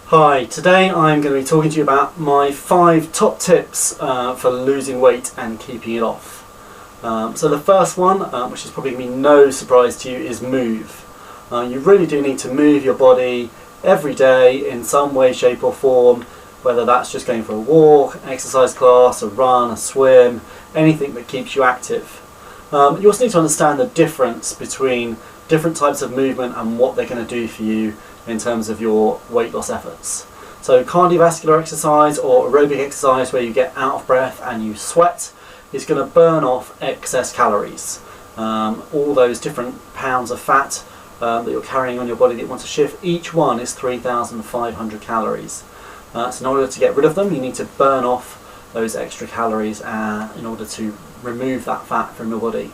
Hi, today I'm going to be talking to you about my 5 top tips for losing weight and keeping it off. So the first one, which is probably going to be no surprise to you, is move. You really do need to move your body every day in some way, shape or form, whether that's just going for a walk, exercise class, a run, a swim, anything that keeps you active. You also need to understand the difference between different types of movement and what they're going to do for you in terms of your weight loss efforts. So cardiovascular exercise or aerobic exercise where you get out of breath and you sweat is going to burn off excess calories. All those different pounds of fat that you're carrying on your body that you want to shift, each one is 3,500 calories. So in order to get rid of them, you need to burn off those extra calories in order to remove that fat from your body.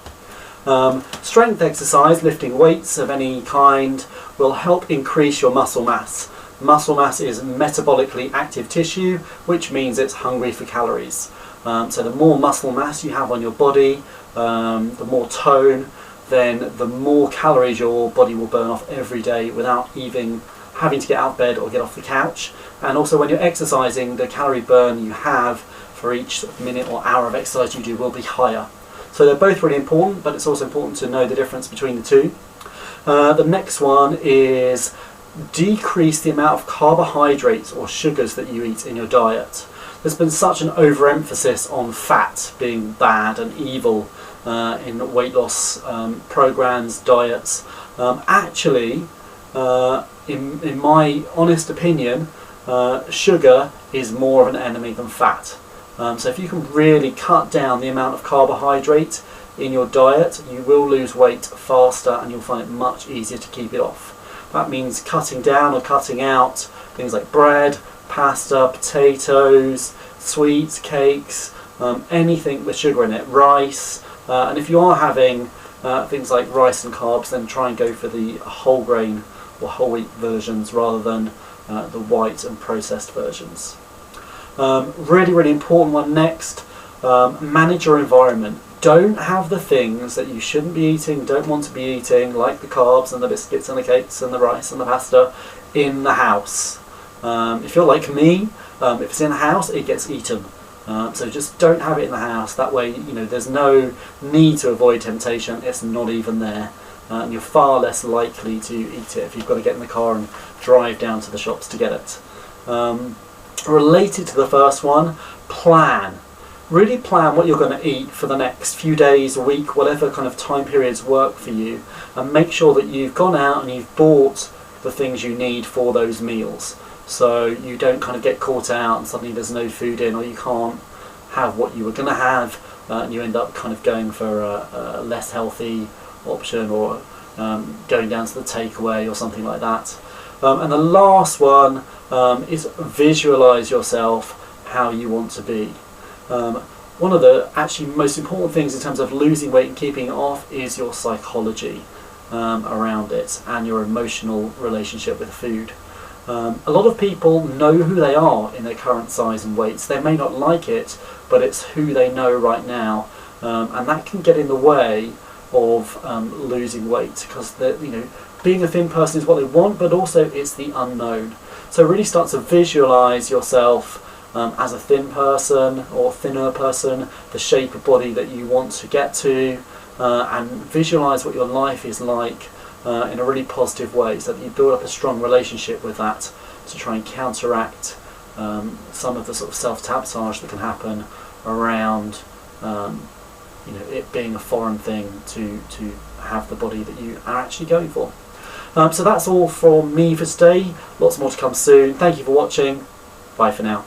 Strength exercise, lifting weights of any kind, will help increase your muscle mass. Muscle mass is metabolically active tissue, which means it's hungry for calories. So the more muscle mass you have on your body, the more tone, then the more calories your body will burn off every day without even having to get out of bed or get off the couch. And also when you're exercising, the calorie burn you have for each minute or hour of exercise you do will be higher. So they're both really important, but it's also important to know the difference between the two. The next one is decrease the amount of carbohydrates or sugars that you eat in your diet. There's been such an overemphasis on fat being bad and evil in weight loss programs, diets. Actually, in my honest opinion, sugar is more of an enemy than fat. So if you can really cut down the amount of carbohydrate in your diet, you will lose weight faster and you'll find it much easier to keep it off. That means cutting down or cutting out things like bread, pasta, potatoes, sweets, cakes, anything with sugar in it, rice. And if you are having things like rice and carbs, then try and go for the whole grain or whole wheat versions rather than the white and processed versions. Really important one next, manage your environment. Don't have the things that you shouldn't be eating, don't want to be eating, like the carbs and the biscuits and the cakes and the rice and the pasta, in the house. If you're like me, if it's in the house, it gets eaten. So just don't have it in the house. That way, there's no need to avoid temptation. It's not even there. And you're far less likely to eat it if you've got to get in the car and drive down to the shops to get it. Related to the first one, plan. Really plan what you're going to eat for the next few days, a week, whatever kind of time periods work for you, and make sure that you've gone out and you've bought the things you need for those meals, so you don't kind of get caught out and suddenly there's no food in, or you can't have what you were going to have and you end up kind of going for a less healthy option, or going down to the takeaway or something like that. And the last one is visualize yourself how you want to be. One of the actually most important things in terms of losing weight and keeping it off is your psychology around it and your emotional relationship with food. A lot of people know who they are in their current size and weights. They may not like it, but it's who they know right now, and that can get in the way of losing weight, because being a thin person is what they want, but also it's the unknown. So really start to visualize yourself as a thin person or thinner person, the shape of body that you want to get to, and visualize what your life is like in a really positive way, so that you build up a strong relationship with that to try and counteract some of the sort of self-sabotage that can happen around it being a foreign thing to have the body that you are actually going for. So that's all from me for today. Lots more to come soon. Thank you for watching. Bye for now.